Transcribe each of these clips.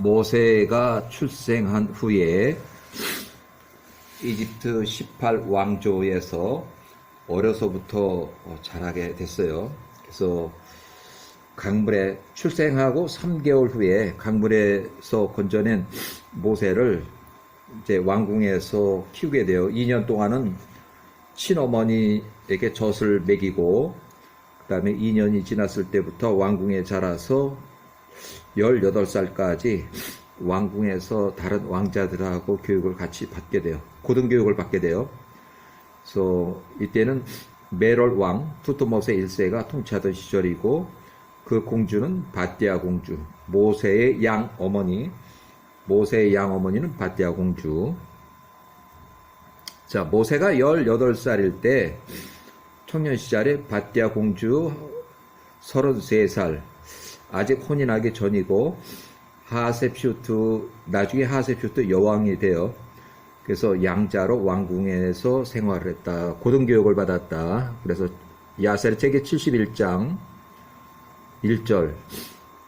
모세가 출생한 후에 이집트 18왕조에서 어려서부터 자라게 됐어요. 그래서 강물에 출생하고 3개월 후에 강물에서 건져낸 모세를 이제 왕궁에서 키우게 돼요. 2년 동안은 친어머니에게 젖을 먹이고, 그 다음에 2년이 지났을 때부터 왕궁에 자라서 18살까지 왕궁에서 다른 왕자들하고 교육을 같이 받게 돼요. 고등교육을 받게 돼요. 그래서 이때는 메롤 왕 투트모세 1세가 통치하던 시절이고, 그 공주는 바띠아 공주, 모세의 양어머니는 바띠아 공주. 자, 모세가 18살일 때 청년 시절에 바띠아 공주 33살, 아직 혼인하기 전이고, 나중에 하셉슈트 여왕이 돼요. 그래서 양자로 왕궁에서 생활을 했다. 고등교육을 받았다. 그래서 야세르 책의 71장 1절,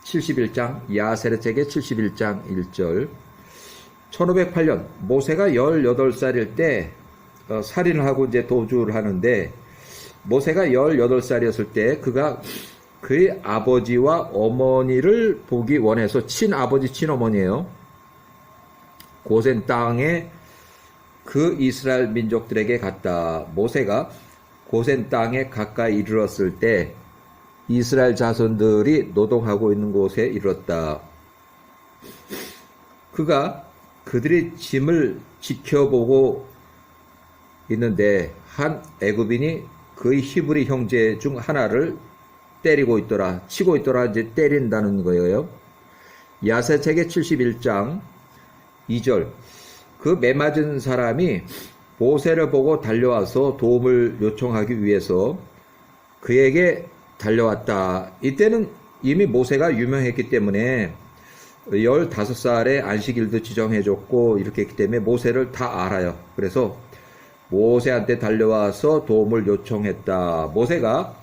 71장, 야세르 책의 71장 1절. 1508년, 모세가 18살일 때, 살인을 하고 이제 도주를 하는데, 모세가 18살이었을 때, 그가 그의 아버지와 어머니를 보기 원해서, 친아버지, 친어머니예요. 고센 땅에 그 이스라엘 민족들에게 갔다. 모세가 고센 땅에 가까이 이르렀을 때, 이스라엘 자손들이 노동하고 있는 곳에 이르렀다. 그가 그들의 짐을 지켜보고 있는데 한 애굽인이 그의 히브리 형제 중 하나를 치고 있더라, 이제 때린다는 거예요. 야세책의 71장 2절. 그 매맞은 사람이 모세를 보고 달려와서 도움을 요청하기 위해서 그에게 달려왔다. 이때는 이미 모세가 유명했기 때문에 15살에 안식일도 지정해줬고 이렇게 했기 때문에 모세를 다 알아요. 그래서 모세한테 달려와서 도움을 요청했다. 모세가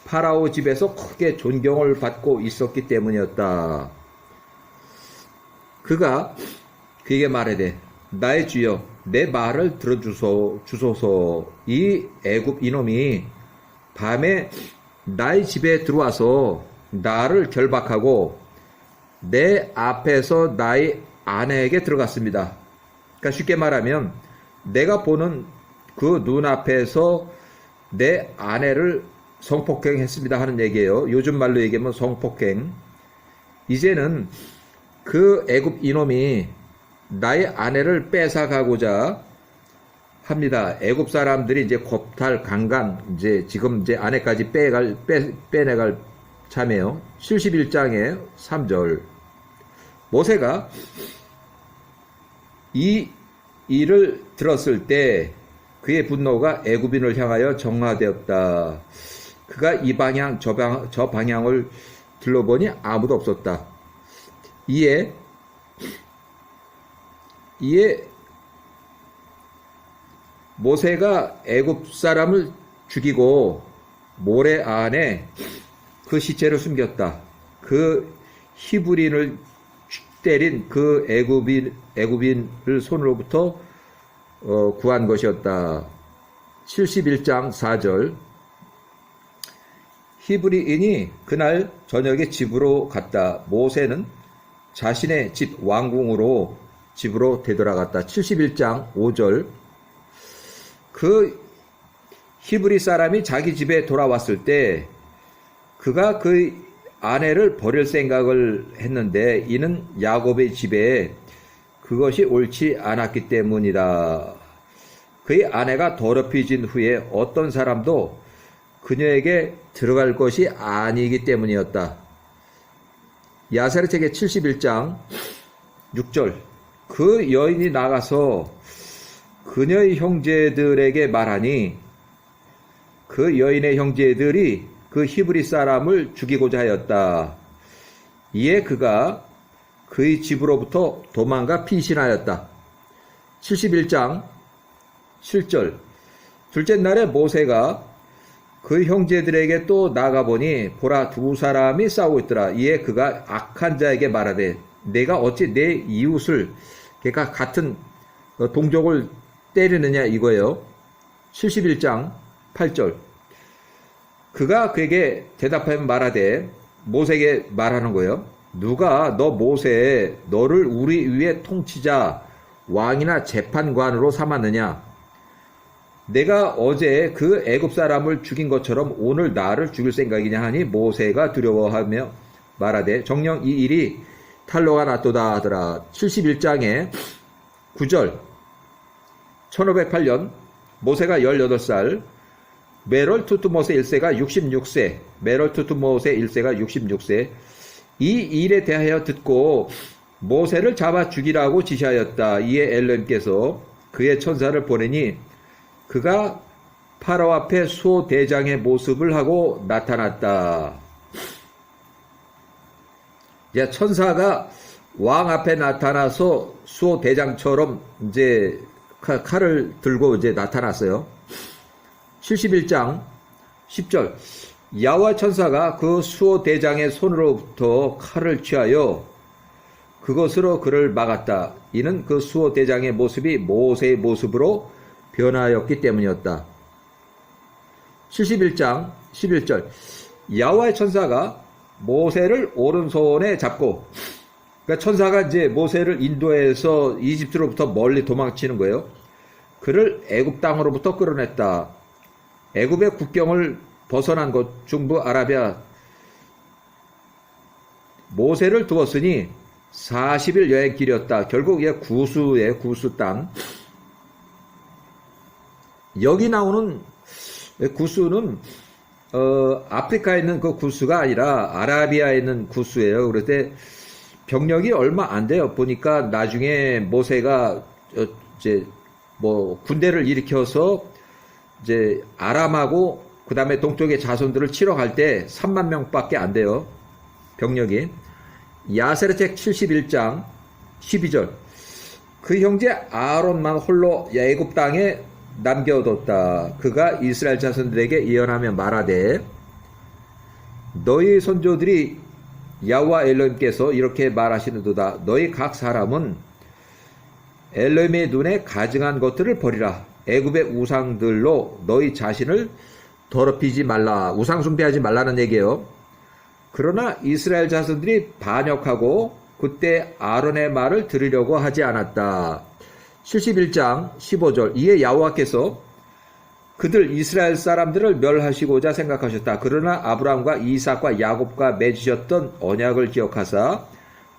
파라오 집에서 크게 존경을 받고 있었기 때문이었다. 그가 그에게 말하되, 나의 주여, 내 말을 들어주소서. 이 애굽 이놈이 밤에 나의 집에 들어와서 나를 결박하고 내 앞에서 나의 아내에게 들어갔습니다. 그러니까 쉽게 말하면 내가 보는 그 눈앞에서 내 아내를 성폭행했습니다 하는 얘기예요. 요즘 말로 얘기하면 성폭행. 이제는 그 애굽 이놈이 나의 아내를 뺏어가고자 합니다. 애굽 사람들이 이제 겁탈 강간, 지금 아내까지 빼내갈 참이에요. 71장의 3절. 모세가 이 일을 들었을 때 그의 분노가 애굽인을 향하여 정화되었다. 그가 이 방향 저 방향을 둘러보니 아무도 없었다. 이에 모세가 애굽 사람을 죽이고 모래 안에 그 시체를 숨겼다. 그 히브리인을 때린 그 애굽인을 손으로부터 구한 것이었다. 71장 4절. 히브리인이 그날 저녁에 집으로 갔다. 모세는 자신의 집으로 되돌아갔다. 71장 5절. 그 히브리 사람이 자기 집에 돌아왔을 때 그가 그 아내를 버릴 생각을 했는데 이는 야곱의 집에 그것이 옳지 않았기 때문이다. 그의 아내가 더럽혀진 후에 어떤 사람도 그녀에게 들어갈 것이 아니기 때문이었다. 야세르 책의 71장 6절. 그 여인이 나가서 그녀의 형제들에게 말하니 그 여인의 형제들이 그 히브리 사람을 죽이고자 하였다. 이에 그가 그의 집으로부터 도망가 피신하였다. 71장 7절. 둘째 날에 모세가 그 형제들에게 또 나가보니 보라 두 사람이 싸우고 있더라. 이에 그가 악한 자에게 말하되 내가 어찌 내 이웃을 그러니까 같은 동족을 때리느냐 이거예요. 71장 8절. 그가 그에게 대답하여 말하되 모세에게 말하는 거예요. 누가 너 모세 너를 우리 위에 통치자 왕이나 재판관으로 삼았느냐? 내가 어제 그 애굽 사람을 죽인 것처럼 오늘 나를 죽일 생각이냐 하니 모세가 두려워하며 말하되 정녕 이 일이 탈로가 났도다 하더라. 71장에 9절 1508년 모세가 18살 메롤 투투모세 1세가 66세 메롤 투투모세 1세가 66세 이 일에 대하여 듣고 모세를 잡아 죽이라고 지시하였다. 이에 엘로힘께서 그의 천사를 보내니 그가 파라오 앞에 수호 대장의 모습을 하고 나타났다. 이제 천사가 왕 앞에 나타나서 수호 대장처럼 이제 칼을 들고 이제 나타났어요. 71장 10절 야훼 천사가 그 수호 대장의 손으로부터 칼을 취하여 그것으로 그를 막았다. 이는 그 수호 대장의 모습이 모세의 모습으로 변하였기 때문이었다. 71장 11절 야훼 천사가 모세를 오른손에 잡고 그러니까 천사가 이제 모세를 인도해서 이집트로부터 멀리 도망치는 거예요. 그를 애굽 땅으로부터 끌어냈다. 애굽의 국경을 벗어난 곳 중부 아라비아 모세를 두었으니 40일 여행 길이었다. 결국 이게 구수의 구수 땅. 여기 나오는 구수는 아프리카에 있는 그 구수가 아니라 아라비아에 있는 구수예요. 그럴 때 병력이 얼마 안 돼요. 보니까 나중에 모세가 이제 뭐 군대를 일으켜서 이제 아람하고 그 다음에 동쪽의 자손들을 치러 갈 때 3만 명밖에 안 돼요. 병력이. 야세르책 71장 12절 그 형제 아론만 홀로 애굽 땅에 남겨뒀다. 그가 이스라엘 자손들에게 예언하며 말하되 너희 선조들이 야훼 엘로힘께서 이렇게 말하시는도다. 너희 각 사람은 엘로힘의 눈에 가증한 것들을 버리라. 애굽의 우상들로 너희 자신을 더럽히지 말라. 우상 숭배하지 말라는 얘기예요. 그러나 이스라엘 자손들이 반역하고 그때 아론의 말을 들으려고 하지 않았다. 71장 15절 이에 야호와께서 그들 이스라엘 사람들을 멸하시고자 생각하셨다. 그러나 아브라함과 이삭과 야곱과 맺으셨던 언약을 기억하사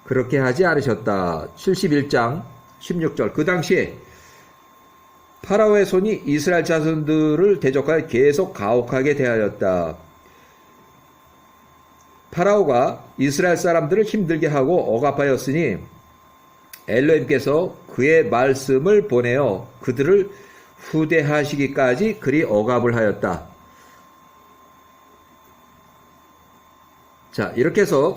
그렇게 하지 않으셨다. 71장 16절 그 당시에 파라오의 손이 이스라엘 자손들을 대적하여 계속 가혹하게 대하였다. 파라오가 이스라엘 사람들을 힘들게 하고 억압하였으니 엘로힘께서 그의 말씀을 보내어 그들을 후대하시기까지 그리 억압을 하였다. 자, 이렇게 해서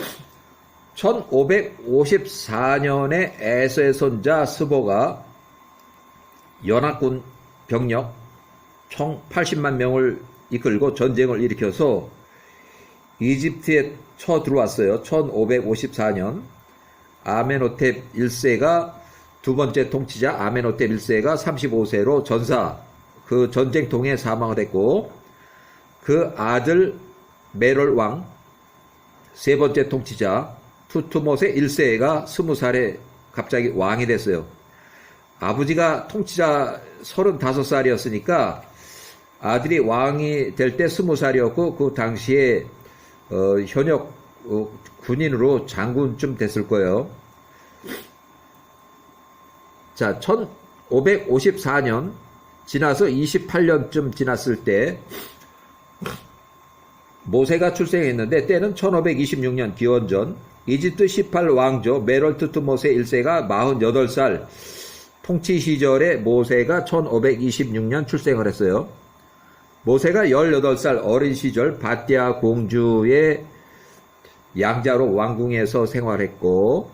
1554년에 에서의 손자 스보가 연합군 병력 총 80만 명을 이끌고 전쟁을 일으켜서 이집트에 쳐들어왔어요. 1554년 아멘호텝 1세가 두 번째 통치자 아멘호텝 1세가 35세로 전사 그 전쟁통에 사망을 했고 그 아들 메롤 왕 세 번째 통치자 투투모세 1세가 20살에 갑자기 왕이 됐어요. 아버지가 통치자 35살이었으니까 아들이 왕이 될 때 20살이었고 그 당시에 현역 군인으로 장군쯤 됐을 거예요. 자, 1554년 지나서 28년쯤 지났을 때 모세가 출생했는데 때는 1526년 기원전 이집트 18왕조 메롤 투투모세 1세가 48살 통치 시절에 모세가 1526년 출생을 했어요. 모세가 18살 어린 시절 바띠아 공주의 양자로 왕궁에서 생활했고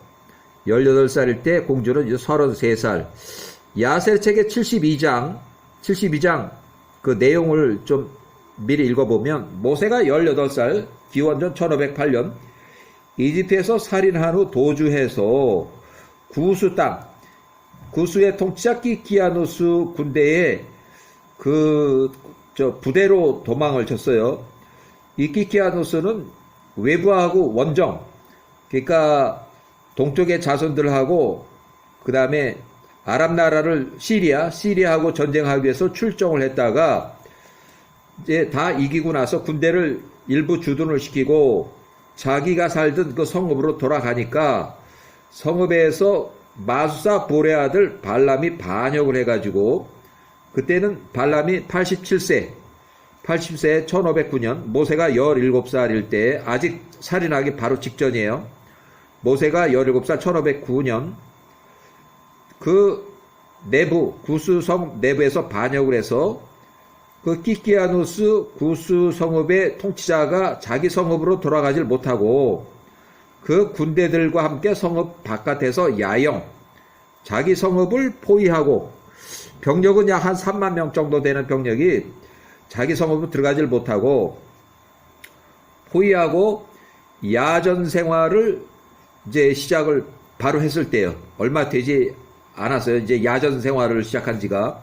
18살일 때 공주는 이제 33살. 야세르책의 72장 그 내용을 좀 미리 읽어보면 모세가 18살 기원전 1508년 이집트에서 살인한 후 도주해서 구스 땅, 구스의 통치자 키키아누스 군대에 부대로 도망을 쳤어요. 이 키키아누스는 외부하고 원정, 그러니까 동쪽의 자손들하고 그 다음에 아랍 나라를 시리아하고 전쟁하기 위해서 출정을 했다가 이제 다 이기고 나서 군대를 일부 주둔을 시키고 자기가 살던 그 성읍으로 돌아가니까 성읍에서 마수사 볼의 아들 발람이 반역을 해가지고 그때는 발람이 87세 1509년 모세가 17살일 때 아직 살인하기 바로 직전이에요. 모세가 17살 1509년 그 구스성 내부에서 반역을 해서 그 키키아누스 구스 성읍의 통치자가 자기 성읍으로 돌아가질 못하고 그 군대들과 함께 성읍 바깥에서 야영, 자기 성읍을 포위하고 병력은 약 한 3만 명 정도 되는 병력이 자기 성읍으로 들어가질 못하고 포위하고 야전 생활을 이제 시작을 바로 했을 때요. 얼마 되지 않았어요. 이제 야전 생활을 시작한 지가.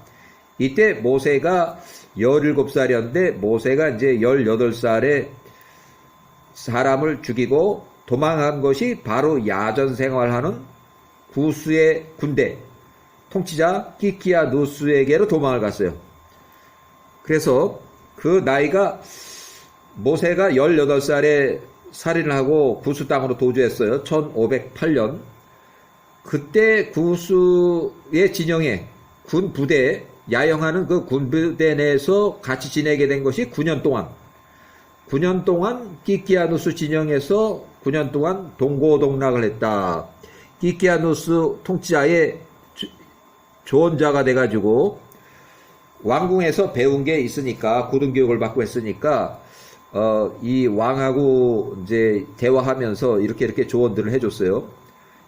이때 모세가 17살이었는데 모세가 이제 18살에 사람을 죽이고 도망한 것이 바로 야전 생활하는 구스의 군대 통치자 키키아누스에게로 도망을 갔어요. 그래서 그 나이가 모세가 18살에 살인을 하고 구스 땅으로 도주했어요. 1508년. 그때 구스의 진영에 군 부대에 야영하는 그 군 부대 내에서 같이 지내게 된 것이 9년 동안 키키아누스 진영에서 9년 동안 동고동락을 했다. 키키아누스 통치자의 조언자가 돼가지고 왕궁에서 배운 게 있으니까 고등교육을 받고 했으니까 이 왕하고 이제 대화하면서 이렇게 조언들을 해줬어요.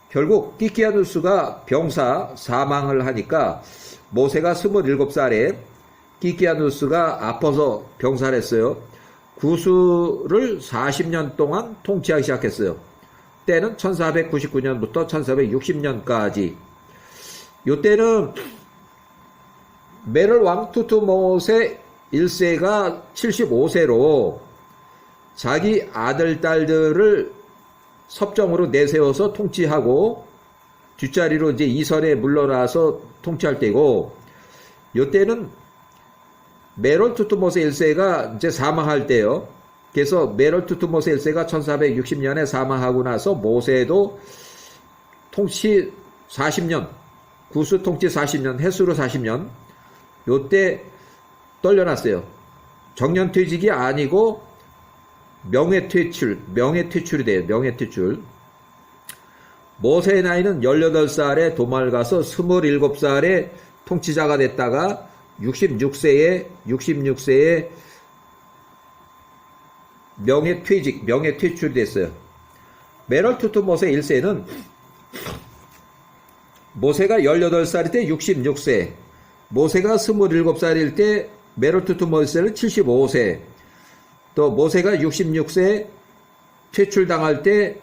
결국 키키아누스가 병사 사망을 하니까 모세가 27살에 키키아누스가 아파서 병살했어요. 구스를 40년 동안 통치하기 시작했어요. 때는 1499년부터 1460년까지. 이때는 메롤 왕 투투모세 1세가 75세로 자기 아들, 딸들을 섭정으로 내세워서 통치하고 뒷자리로 이제 이선에 물러나서 통치할 때고, 이때는 메롤 투투모세 1세가 이제 사망할 때요. 그래서 메롤 투투모세 1세가 1460년에 사망하고 나서 모세도 통치 40년, 구스 통치 40년, 햇수로 40년, 요때 떨려놨어요. 정년퇴직이 아니고 명예퇴출이 돼요. 명예퇴출. 모세의 나이는 18살에 도망을 가서 27살에 통치자가 됐다가 66세에 명예퇴출이 됐어요. 메롤 투투모세 1세는 모세가 18살일 때 66세, 모세가 27살일 때 메롤 투투모세는 75세, 또 모세가 66세 퇴출당할 때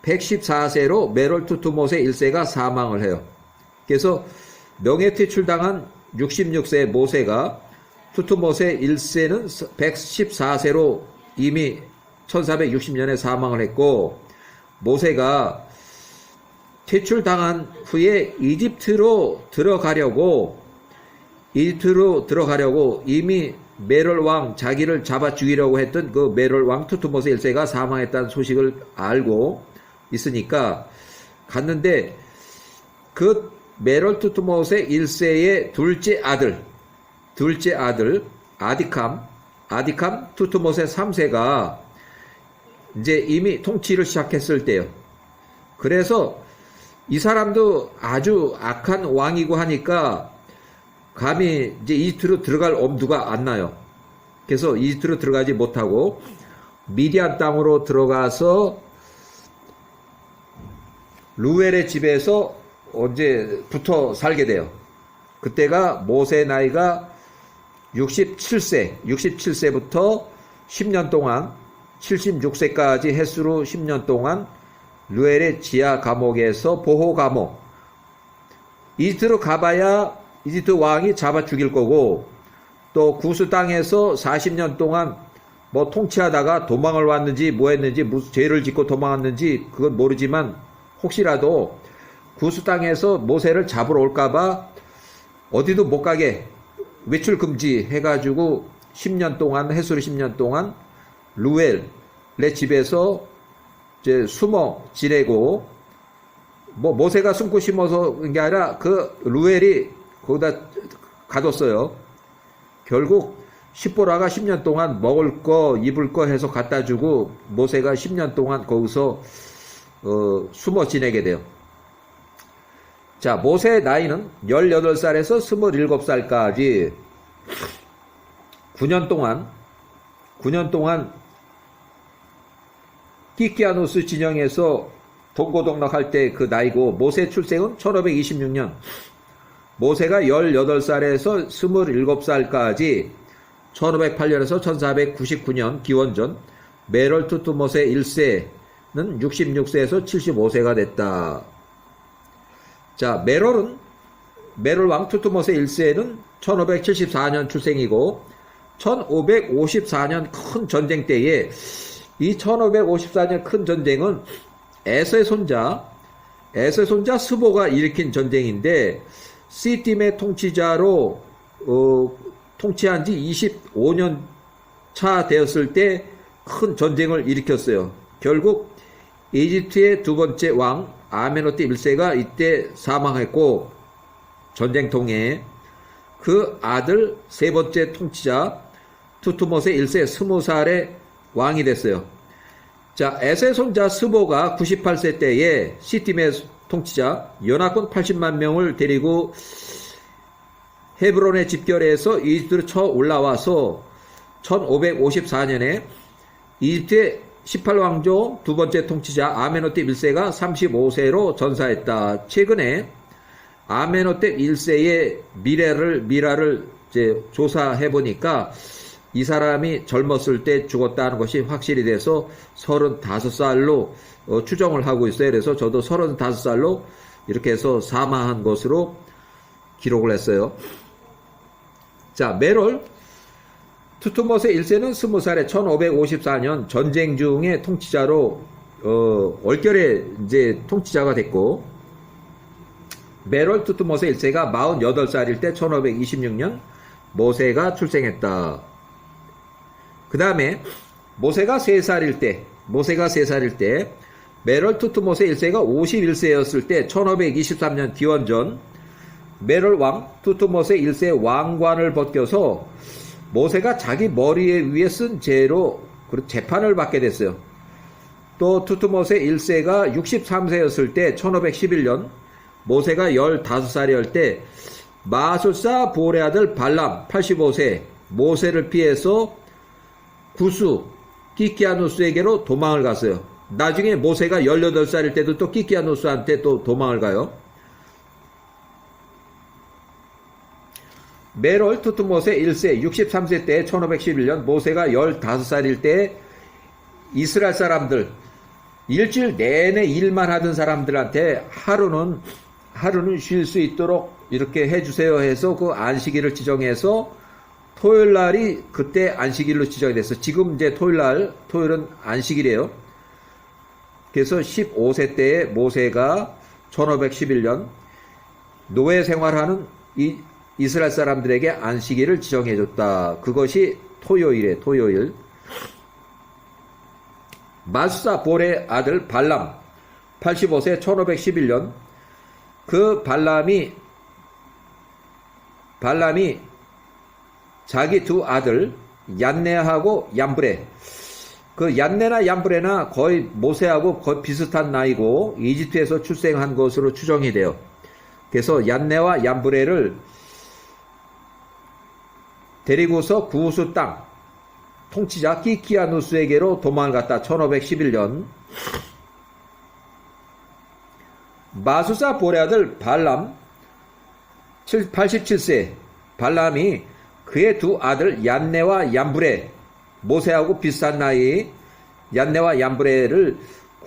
114세로 메롤 투투모세 1세가 사망을 해요. 그래서 명예퇴출당한 66세 모세가 투투모세 1세는 114세로 이미 1460년에 사망을 했고, 모세가 퇴출당한 후에 이집트로 들어가려고 이미 메롤 왕 자기를 잡아 죽이려고 했던 그 메롤 왕 투투모세 1세가 사망했다는 소식을 알고 있으니까 갔는데, 그 메롤 투투모세 1세의 둘째 아들 아디캄 투투모세 3세가 이제 이미 통치를 시작했을 때요. 그래서 이 사람도 아주 악한 왕이고 하니까 감히 이제 이집트로 들어갈 엄두가 안 나요. 그래서 이집트로 들어가지 못하고 미디안 땅으로 들어가서 루엘의 집에서 언제부터 살게 돼요. 그때가 모세 나이가 67세부터 10년 동안 76세까지 햇수로 10년 동안 루엘의 지하 감옥에서 보호 감옥. 이집트로 가봐야 이집트 왕이 잡아 죽일 거고, 또 구스 땅에서 40년 동안 뭐 통치하다가 도망을 왔는지 뭐 했는지 무슨 죄를 짓고 도망왔는지 그건 모르지만 혹시라도 구스 땅에서 모세를 잡으러 올까봐 어디도 못 가게 외출 금지 해가지고 10년 동안, 해수로 10년 동안 루엘의 집에서 이제 숨어 지내고, 뭐 모세가 숨고 심어서 그런 게 아니라 그 루엘이 거기다 가뒀어요. 결국 십보라가 10년 동안 먹을 거 입을 거 해서 갖다 주고 모세가 10년 동안 거기서 숨어 지내게 돼요. 자, 모세의 나이는 18살에서 27살까지 9년 동안 키키아누스 진영에서 동고동락할 때 그 나이고, 모세 출생은 1526년. 모세가 18살에서 27살까지 1508년에서 1499년 기원전 메롤 투투모세 1세는 66세에서 75세가 됐다. 자, 메롤 왕 투투모세 1세는 1574년 출생이고, 1554년 큰 전쟁 때에, 이 1554년 큰 전쟁은 에서의 손자 스보가 일으킨 전쟁인데, 시팀의 통치자로 통치한 지 25년 차 되었을 때 큰 전쟁을 일으켰어요. 결국 이집트의 두 번째 왕 아메노티 1세가 이때 사망했고, 전쟁통에 그 아들 세 번째 통치자 투투모세 1세 20살의 왕이 됐어요. 자, 에서의 손자 스보가 98세 때에 시팀의 통치자 연합군 80만 명을 데리고 헤브론에 집결해서 이집트로 쳐 올라와서 1554년에 이집트의 18왕조 두 번째 통치자 아메노텝 1세가 35세로 전사했다. 최근에 아메노텝 1세의 미라를 이제 조사해 보니까 이 사람이 젊었을 때 죽었다는 것이 확실히 돼서 35살로 추정을 하고 있어요. 그래서 저도 35살로 이렇게 해서 사망한 것으로 기록을 했어요. 자, 메롤 투투모세 1세는 20살에 1554년 전쟁 중에 통치자로 얼결에 이제 통치자가 됐고, 메롤 투투모세 1세가 48살일 때 1526년 모세가 출생했다. 그 다음에 모세가 3살일 때 메롤 투투모세 1세가 51세였을 때 1523년 기원전 메롤 왕 투투모세 1세 왕관을 벗겨서 모세가 자기 머리에 위에 쓴 죄로 재판을 받게 됐어요. 또 투투모세 1세가 63세였을 때 1511년 모세가 15살이었을 때 마술사 보올의 아들 발람 85세 모세를 피해서 구수 키키아누스에게로 도망을 갔어요. 나중에 모세가 18살일 때도 또 키키아누스한테 또 도망을 가요. 메롤 투투모세 1세 63세 때 1511년 모세가 15살일 때 이스라엘 사람들, 일주일 내내 일만 하던 사람들한테 하루는 쉴 수 있도록 이렇게 해주세요 해서 그 안식일을 지정해서 토요일 날이 그때 안식일로 지정이 됐어. 지금 이제 토요일은 안식일이에요. 그래서 15세 때에 모세가 1511년 노예 생활하는 이 이스라엘 사람들에게 안식일을 지정해줬다. 그것이 토요일. 마술사 볼의 아들 발람 85세 1511년 그 발람이 자기 두 아들 얀네하고 얀브레, 그 얀네나 얀브레나 거의 모세하고 거의 비슷한 나이고 이집트에서 출생한 것으로 추정이 돼요. 그래서 얀네와 얀브레를 데리고서 구스 땅 통치자 키키아누스에게로 도망을 갔다. 1511년 마술사 볼의 아들 발람 87세 발람이 그의 두 아들 얀네와 얀브레 모세하고 비슷한 나이 얀네와 얀브레를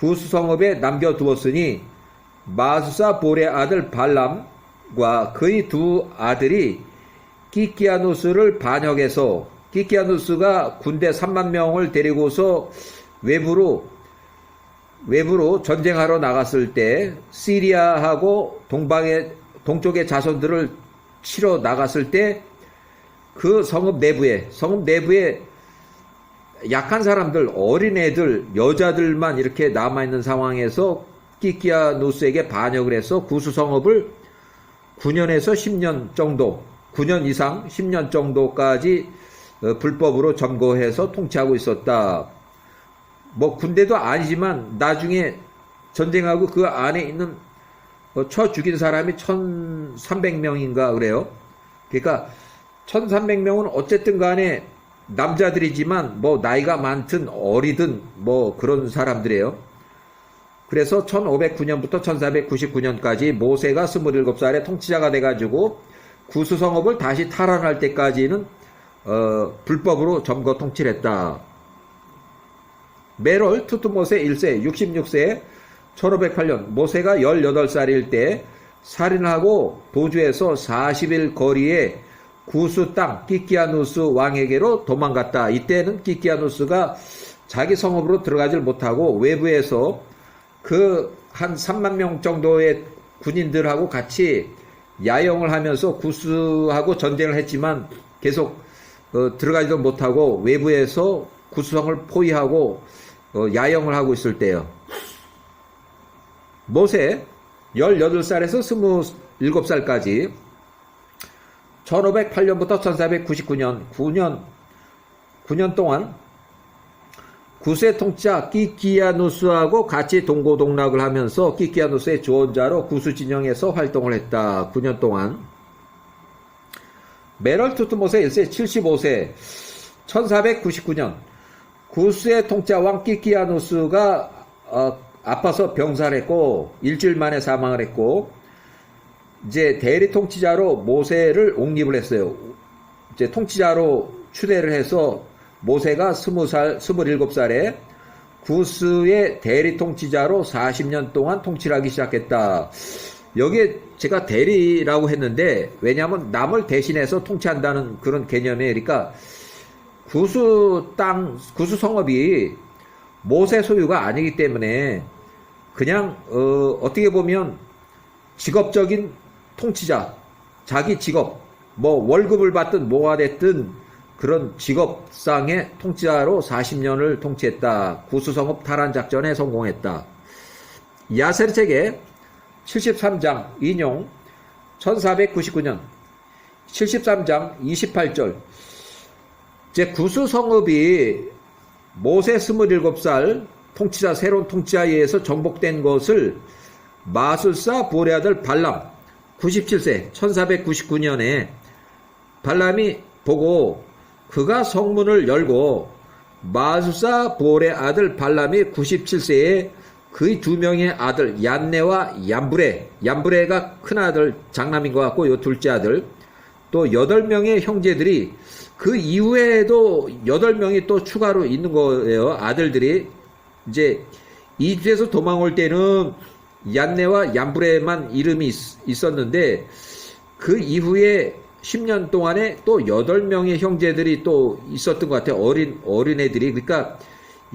구스 성읍에 남겨두었으니 마수사 볼의 아들 발람과 그의 두 아들이 키키아누스를 반역해서 키키아누스가 군대 3만 명을 데리고서 외부로 전쟁하러 나갔을 때 시리아하고 동쪽의 자손들을 치러 나갔을 때 그 성읍 내부에 약한 사람들, 어린애들, 여자들만 이렇게 남아있는 상황에서 키키아누스에게 반역을 해서 구스 성읍을 9년에서 10년 정도, 9년 이상 10년 정도까지 불법으로 점거해서 통치하고 있었다. 뭐 군대도 아니지만 나중에 전쟁하고 그 안에 있는 쳐 죽인 사람이 1300명인가 그래요. 그러니까 1300명은 어쨌든 간에 남자들이지만 뭐 나이가 많든 어리든 뭐 그런 사람들이에요. 그래서 1509년부터 1499년까지 모세가 27살에 통치자가 돼가지고 구스 성읍을 다시 탈환할 때까지는 불법으로 점거 통치를 했다. 메롤 투트모세 1세 66세 1508년 모세가 18살일 때 살인하고 도주해서 40일 거리에 구스 땅 키키아누스 왕에게로 도망갔다. 이때는 키키아누스가 자기 성읍으로 들어가질 못하고 외부에서 그 한 3만 명 정도의 군인들하고 같이 야영을 하면서 구스하고 전쟁을 했지만 계속 들어가지도 못하고 외부에서 구스성을 포위하고 야영을 하고 있을 때요. 모세 18살에서 27살까지 1508년부터 1499년 9년 동안 구스의 통치자 키키아누스하고 같이 동고동락을 하면서 키키아누스의 조언자로 구스 진영에서 활동을 했다. 9년 동안. 메럴 투트모세 1세 75세 1499년 구스의 통치자 왕 키키아누스가 아파서 병사를 했고 일주일 만에 사망을 했고 이제 대리 통치자로 모세를 옹립을 했어요. 이제 통치자로 추대를 해서 모세가 27살에 구스의 대리 통치자로 40년 동안 통치를 하기 시작했다. 여기에 제가 대리라고 했는데 왜냐하면 남을 대신해서 통치한다는 그런 개념이에요. 그러니까 구스 성읍이 모세 소유가 아니기 때문에 그냥 어떻게 보면 직업적인 통치자, 자기 직업, 뭐 월급을 받든 뭐가 됐든 그런 직업상의 통치자로 40년을 통치했다. 구스 성읍 탈환 작전에 성공했다. 야세르 책의 73장 인용 1499년 73장 28절 제 구스 성읍이 모세 27살 통치자 새로운 통치자에 의해서 정복된 것을 마술사 볼의 아들 발람 97세 1499년에 발람이 보고 그가 성문을 열고 마술사 볼의 아들 발람이 97세에 그의 두 명의 아들 얀네와 얀브레가 큰 아들 장남인 것 같고 요 둘째 아들 또 8명의 형제들이 그 이후에도 8명이 또 추가로 있는 거예요. 아들들이 이제 이집트에서 도망올 때는 얀네와 얀브레만 이름이 있었는데 그 이후에 10년 동안에 또 8명의 형제들이 또 있었던 것 같아요. 어린애들이. 그러니까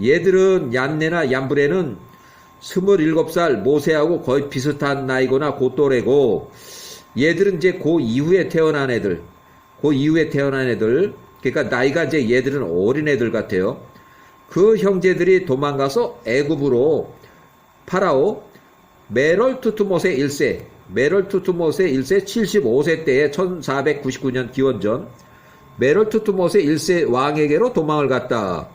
얘들은 얀네나 얀브레는 27살 모세하고 거의 비슷한 나이거나 그 또래고 얘들은 이제 그 이후에 태어난 애들. 그러니까 나이가 이제 얘들은 어린애들 같아요. 그 형제들이 도망가서 애굽으로 파라오 메롤 투트모세 1세 75세 때에 1499년 기원전 메롤 투트모세 1세 왕에게로 도망을 갔다.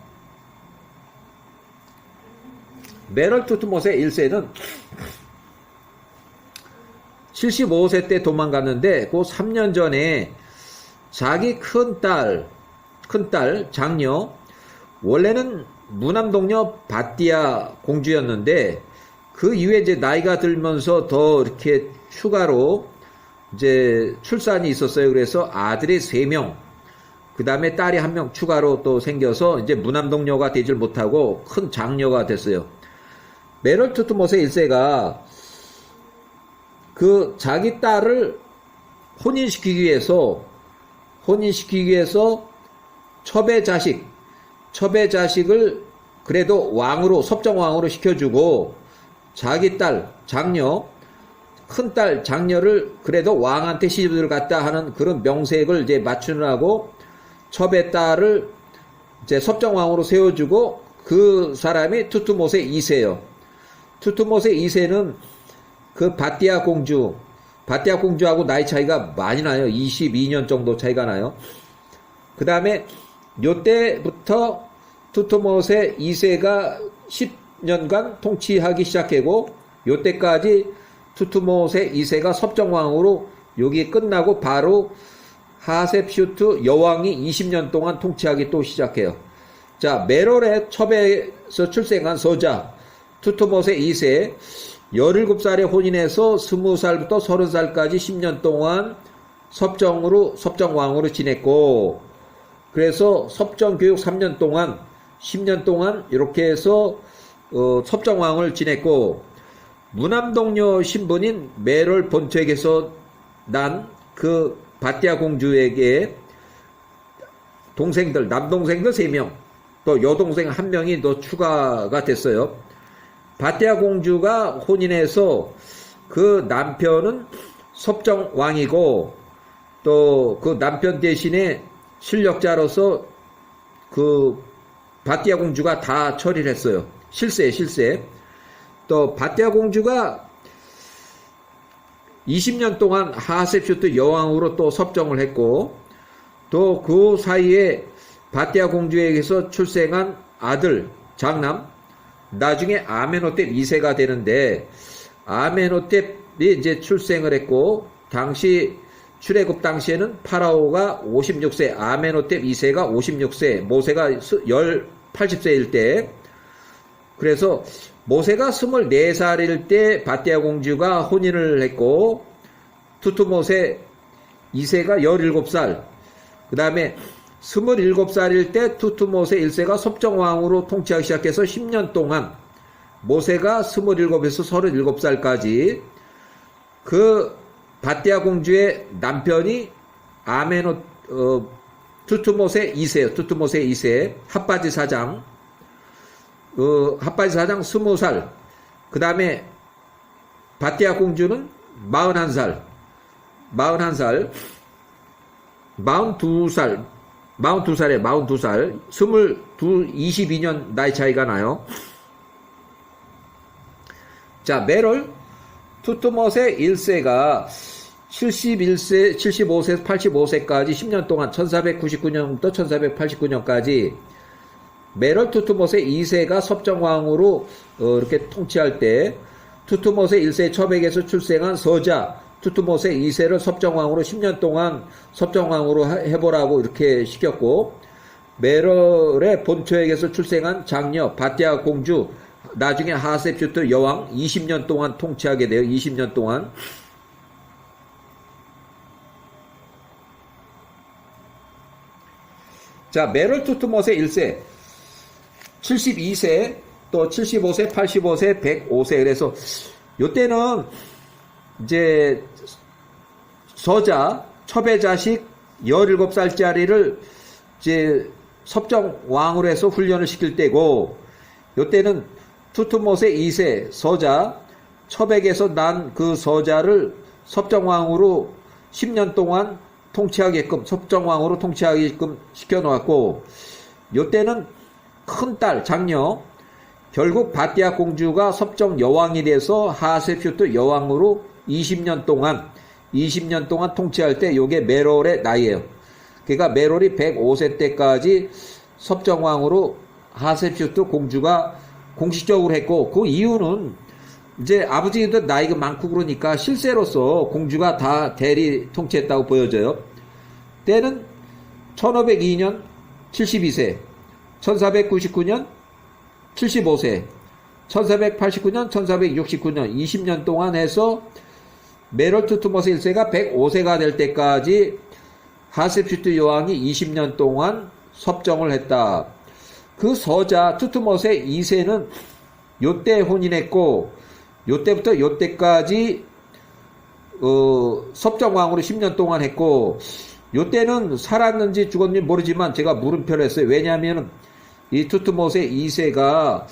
메롤 투트모세 1세는 75세 때 도망갔는데 그 3년 전에 자기 큰딸 장녀 원래는 무남동녀 바띠아 공주였는데 그 이후에 이제 나이가 들면서 더 이렇게 추가로 이제 출산이 있었어요. 그래서 아들이 3명, 그 다음에 딸이 1명 추가로 또 생겨서 이제 무남동녀가 되질 못하고 큰 장녀가 됐어요. 메롤 투트모세 1세가 그 자기 딸을 혼인시키기 위해서 첩의 자식을 그래도 왕으로, 섭정왕으로 시켜주고, 자기 딸, 장녀, 큰딸, 장녀를 그래도 왕한테 시집을 갔다 하는 그런 명색을 이제 맞추느라고 첩의 딸을 이제 섭정왕으로 세워주고, 그 사람이 투트모세 2세예요. 투트모세 2세는 그 바띠아 공주하고 나이 차이가 많이 나요. 22년 정도 차이가 나요. 그 다음에 요때부터 투트모세 2세가 10년간 통치하기 시작하고, 요때까지 투트모세 2세가 섭정왕으로 여기 끝나고 바로 하셉슈트 여왕이 20년 동안 통치하기 또 시작해요. 자, 메롤의 첩에서 출생한 서자 투트모세 2세 17살에 혼인해서 20살부터 30살까지 10년 동안 섭정왕으로 지냈고, 그래서 섭정교육 3년 동안 10년 동안 이렇게 해서 섭정왕을 지냈고, 무남동녀 신분인 메롤 본책에서 난 그 바띠아 공주에게 동생들, 남동생들 3명, 또 여동생 1명이 더 추가가 됐어요. 바띠아 공주가 혼인해서 그 남편은 섭정왕이고, 또 그 남편 대신에 실력자로서 그 바띠아 공주가 다 처리를 했어요. 실세. 또 바띠아 공주가 20년 동안 하셉슈트 여왕으로 또 섭정을 했고, 또 그 사이에 바띠아 공주에게서 출생한 아들, 장남, 나중에 아멘호텝 2세가 되는데, 아멘호텝이 이제 출생을 했고, 당시 출애굽 당시에는 파라오가 56세, 아멘호텝 2세가 56세, 모세가 80세일 때, 그래서 모세가 24살일 때 바띠아 공주가 혼인을 했고, 투트모세 2세가 17살, 그 다음에 27살일 때 투트모세 1세가 섭정왕으로 통치하기 시작해서 10년 동안 모세가 27에서 37살까지 그 바띠아 공주의 남편이 투트모세 2세예요. 투트모세 2세 핫바지 사장, 핫바지 사장 20살, 그 다음에 바띠아 공주는 42살, 22년 나이 차이가 나요. 자, 메롤 투트모세 1세가 71세, 75세, 85세까지 10년 동안 1499년부터 1489년까지 메롤 투트모세 2세가 섭정왕으로 이렇게 통치할 때, 투트모세 1세 첩에게서 출생한 서자 투트모세 2세를 섭정왕으로 10년 동안 섭정왕으로 해보라고 이렇게 시켰고, 메롤의 본처에게서 출생한 장녀 바띠아 공주, 나중에 하셉슈트 여왕 20년 동안 통치하게 돼요. 20년 동안. 자, 메롤 투트모세 1세 72세, 또 75세, 85세, 105세. 그래서 요때는 이제 서자, 첩의 자식 17살짜리를 이제 섭정왕으로 해서 훈련을 시킬 때고, 요때는 투트모세 2세 서자, 첩에게서 난 그 서자를 섭정왕으로 10년 동안 통치하게끔, 섭정왕으로 통치하게끔 시켜놓았고, 요때는 큰딸, 장녀, 결국 바띠아 공주가 섭정 여왕이 돼서 하셉슈트 여왕으로 20년 동안 통치할 때 요게 메롤의 나이예요. 그러니까 메롤이 105세 때까지 섭정왕으로 하셉슈트 공주가 공식적으로 했고, 그 이유는 이제 아버지도 나이가 많고 그러니까 실세로서 공주가 다 대리 통치했다고 보여져요. 때는 1502년 72세, 1499년 75세, 1489년, 1469년 20년 동안 해서 메롤 투트모세 1세가 105세가 될 때까지 하셉슈트 여왕이 20년 동안 섭정을 했다. 그 서자 투트모세 2세는 요때 혼인했고, 요때부터 요때까지 섭정왕으로 10년 동안 했고, 요때는 살았는지 죽었는지 모르지만 제가 물음표를 했어요. 왜냐하면 이 투트모세 2세가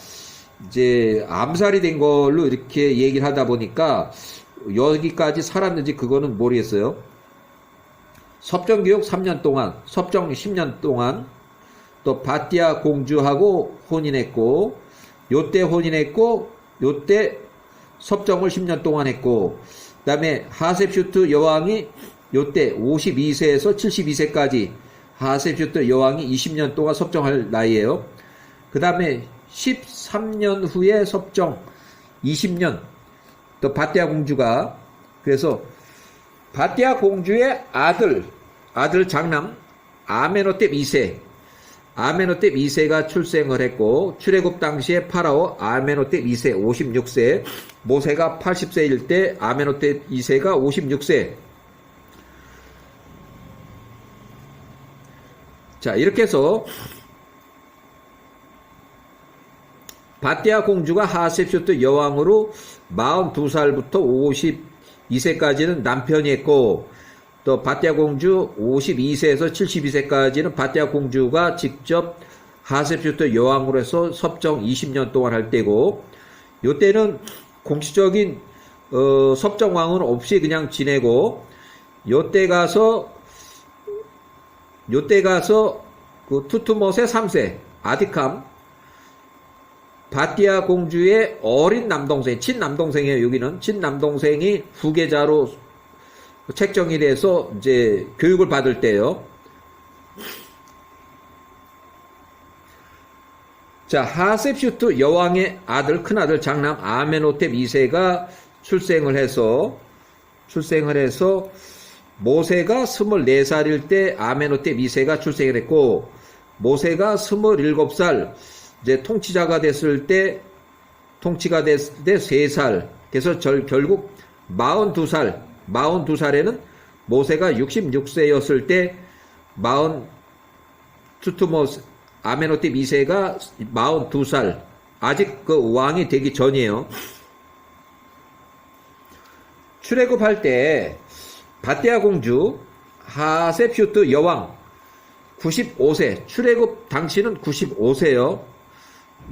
이제 암살이 된 걸로 이렇게 얘기를 하다 보니까 여기까지 살았는지 그거는 모르겠어요. 섭정교육 3년 동안, 섭정 10년 동안, 또 바띠아 공주하고 혼인했고, 요때 혼인했고, 요때 섭정을 10년 동안 했고, 그 다음에 하셉슈트 여왕이 요때 52세에서 72세까지 하셉슈트 여왕이 20년 동안 섭정할 나이에요. 그 다음에 13년 후에 섭정 20년, 또 바띠아 공주가, 그래서 바띠아 공주의 아들 장남 아메노텝 2세, 아메노텝 2세가 출생을 했고, 출애굽 당시에 파라오 아메노텝 2세 56세, 모세가 80세일 때 아메노텝 2세가 56세. 자, 이렇게 해서 바띠아 공주가 하셉슈트 여왕으로 42살부터 52세까지는 남편이 했고, 또 바띠아 공주 52세에서 72세까지는 바띠아 공주가 직접 하셉슈트 여왕으로 해서 섭정 20년 동안 할 때고, 요때는 공식적인 섭정왕은 없이 그냥 지내고, 요때 가서 그 투트모세 3세 아디캄, 바띠아 공주의 어린 남동생, 친남동생이에요. 여기는 친남동생이 후계자로 책정이 돼서 이제 교육을 받을 때요. 자, 하셉슈트 여왕의 아들, 큰아들 장남 아메노텝 2세가 출생을 해서 모세가 24살일 때 아메노텝 2세가 출생을 했고, 모세가 27살 이제 통치자가 됐을 때 3살. 그래서 결국 42살에는 모세가 66세였을 때 투트모스 아메노텝 2세가 42살. 아직 그 왕이 되기 전이에요. 출애굽할 때 바띠아 공주 하셉슈트 여왕 95세, 출애굽 당시는 95세요.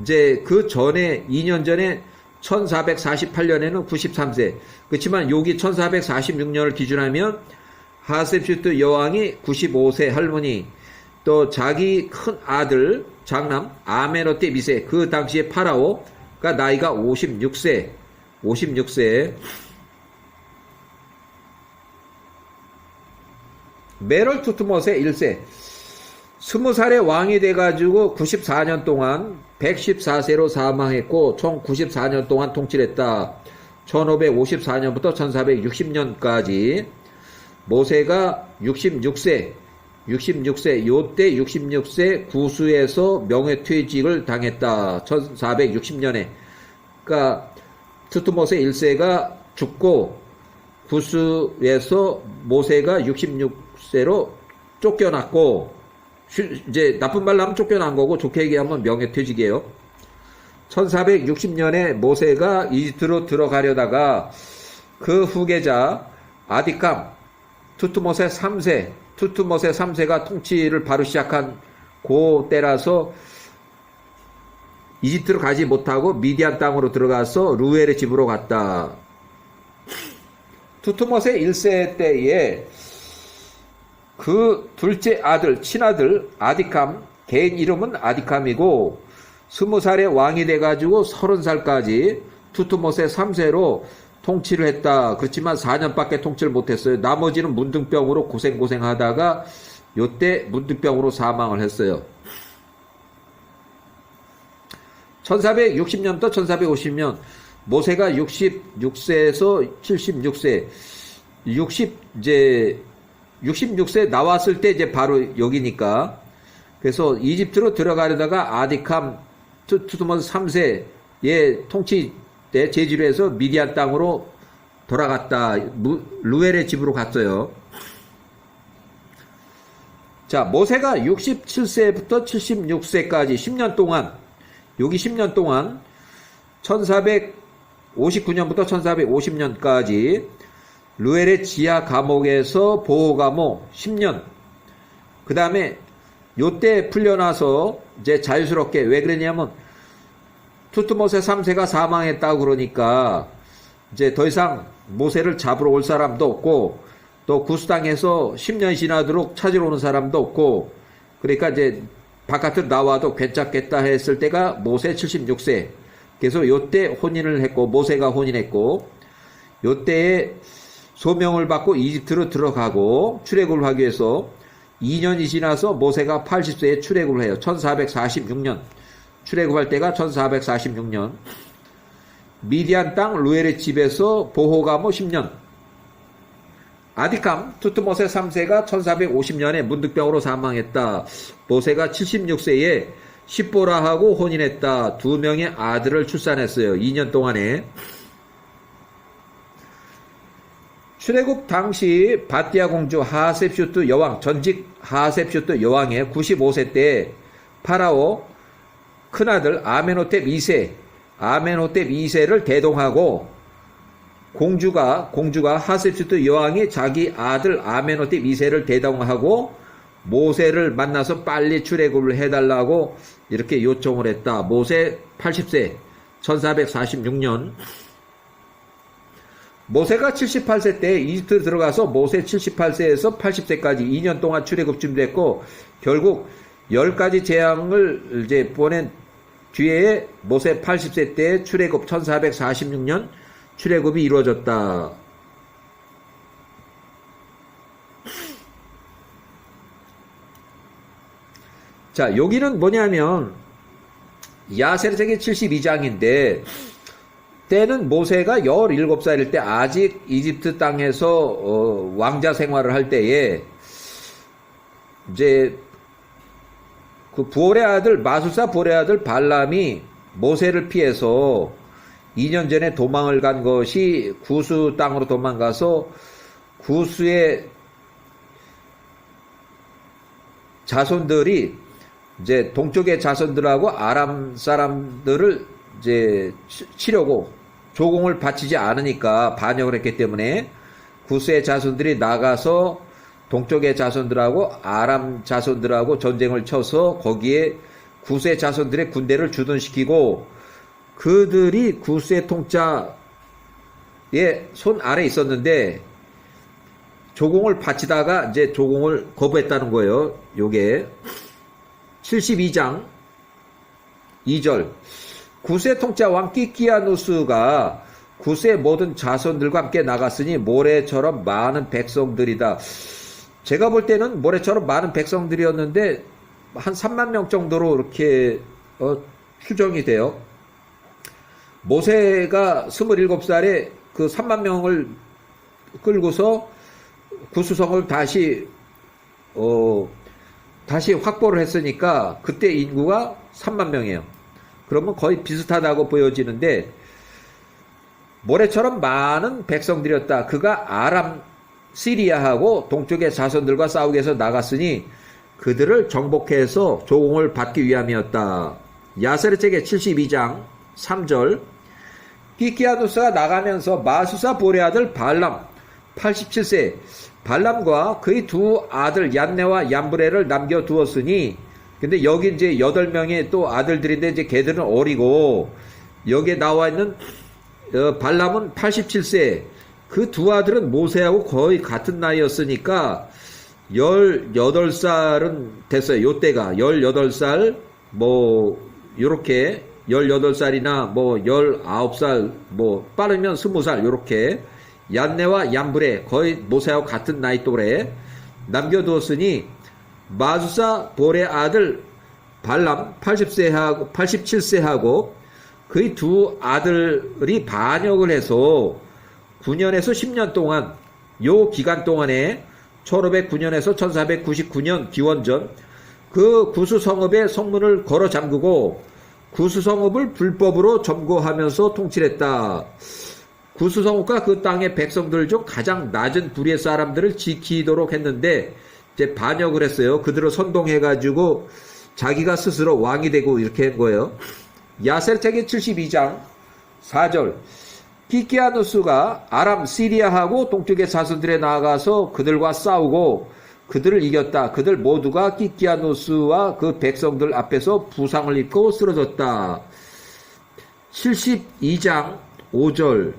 이제 그 전에 2년 전에 1448년에는 93세. 그렇지만 여기 1446년을 기준하면 하셉슈트 여왕이 95세 할머니, 또 자기 큰 아들 장남 아메노텝 2세, 그 당시에 파라오가 나이가 56세. 메롤 투트모세 1세 20살에 왕이 돼가지고 94년 동안 114세로 사망했고 총 94년 동안 통치했다. 1554년부터 1460년까지 모세가 66세 요때 66세 구수에서 명예퇴직을 당했다. 1460년에. 그러니까 투트모세 1세가 죽고 구수에서 모세가 66세로 쫓겨났고, 이제 나쁜 말로 하면 쫓겨난 거고 좋게 얘기하면 명예퇴직이에요. 1460년에 모세가 이집트로 들어가려다가 그 후계자 아디캄 투트모세 3세가 통치를 바로 시작한 그 때라서 이집트로 가지 못하고 미디안 땅으로 들어가서 루엘의 집으로 갔다. 투트모세 1세 때에 그 둘째 아들, 친아들 아디캄, 개인 이름은 아디캄이고 20살에 왕이 돼가지고 30살까지 투트모세 3세로 통치를 했다. 그렇지만 4년밖에 통치를 못했어요. 나머지는 문둥병으로 고생하다가 요때 문둥병으로 사망을 했어요. 1460년부터 1450년 모세가 66세에서 76세 66세 나왔을 때 이제 바로 여기니까, 그래서 이집트로 들어가려다가 아디캄 투트모세 3세의 통치 때 제지로해서 미디안 땅으로 돌아갔다. 루엘의 집으로 갔어요. 자, 모세가 67세부터 76세까지 10년 동안, 여기 10년 동안 1459년부터 1450년까지 루엘의 지하 감옥에서 보호 감옥 10년. 그 다음에 요때 풀려나서 이제 자유스럽게, 왜 그러냐면 투트모세 3세가 사망했다고 그러니까 이제 더 이상 모세를 잡으러 올 사람도 없고, 또 구스 땅에서 10년 지나도록 찾으러 오는 사람도 없고, 그러니까 이제 바깥으로 나와도 괜찮겠다 했을 때가 모세 76세. 그래서 요때 혼인을 했고, 모세가 혼인했고, 요때에 소명을 받고 이집트로 들어가고 출애굽을 하기 위해서 2년이 지나서 모세가 80세에 출애굽을 해요. 1446년. 출애굽할 때가 1446년. 미디안 땅 루엘의 집에서 보호감호 10년. 아디캄 투트모세 3세가 1450년에 문득병으로 사망했다. 모세가 76세에 십보라하고 혼인했다. 2명의 아들을 출산했어요. 2년 동안에. 출애굽 당시 바띠아 공주 하셉슈트 여왕, 전직 하셉슈트 여왕의 95세 때 파라오 큰아들 아멘호텝 2세, 아멘호텝 2세를 대동하고, 공주가 하셉슈트 여왕이 자기 아들 아멘호텝 2세를 대동하고 모세를 만나서 빨리 출애굽을 해달라고 이렇게 요청을 했다. 모세 80세, 1446년. 모세가 78세 때 이집트 들어가서 모세 78세에서 80세까지 2년 동안 출애굽 준비했고, 결국 10가지 재앙을 이제 보낸 뒤에 모세 80세 때 출애굽 1446년 출애굽이 이루어졌다. 자, 여기는 뭐냐면 야세르세기 72장인데, 때는 모세가 17살일 때 아직 이집트 땅에서 왕자 생활을 할 때에 이제 그 부올의 아들, 마술사 부올의 아들 발람이 모세를 피해서 2년 전에 도망을 간 것이 구스 땅으로 도망가서 구스의 자손들이 이제 동쪽의 자손들하고 아람 사람들을 이제 치려고 조공을 바치지 않으니까 반역을 했기 때문에 구스의 자손들이 나가서 동쪽의 자손들하고 아람 자손들하고 전쟁을 쳐서 거기에 구스의 자손들의 군대를 주둔시키고, 그들이 구스의 통짜의 손 아래 있었는데 조공을 바치다가 이제 조공을 거부했다는 거예요. 요게 72장 2절. 구스의 통짜 왕 끼끼아누스가 구스의 모든 자손들과 함께 나갔으니 모래처럼 많은 백성들이다. 제가 볼 때는 모래처럼 많은 백성들이었는데 한 3만 명 정도로 이렇게 추정이 돼요. 모세가 27살에 그 3만 명을 끌고서 구스성을 다시 확보를 했으니까 그때 인구가 3만 명이에요. 그러면 거의 비슷하다고 보여지는데, 모래처럼 많은 백성들이었다. 그가 아람 시리아하고 동쪽의 자손들과 싸우기 위해서 나갔으니 그들을 정복해서 조공을 받기 위함이었다. 야세르책의 72장 3절. 끼끼아누스가 나가면서 마수사 보레 아들 발람 87세, 발람과 그의 두 아들 얀네와 얀브레를 남겨두었으니, 근데 여기 이제 8명의 또 아들들인데 이제 걔들은 어리고, 여기에 나와 있는 발람은 87세, 그 두 아들은 모세하고 거의 같은 나이였으니까 18살은 됐어요. 요때가 18살 뭐 요렇게 18살이나 뭐 19살 뭐 빠르면 20살 요렇게 얀네와 얀브레 거의 모세하고 같은 나이 또래 남겨두었으니, 마수사 볼의 아들 발람 87세하고 그의 두 아들이 반역을 해서 9년에서 10년 동안, 요 기간 동안에 1509년에서 1499년 기원전 그 구스 성읍의 성문을 걸어 잠그고 구스 성읍을 불법으로 점거하면서 통치했다. 구스 성읍과 그 땅의 백성들 중 가장 낮은 부류의 사람들을 지키도록 했는데 이제 반역을 했어요. 그들을 선동해가지고 자기가 스스로 왕이 되고 이렇게 한 거예요. 야셀책의 72장 4절 키키아누스가 아람 시리아하고 동쪽의 자손들에 나아가서 그들과 싸우고 그들을 이겼다. 그들 모두가 키키아누스와 그 백성들 앞에서 부상을 입고 쓰러졌다. 72장 5절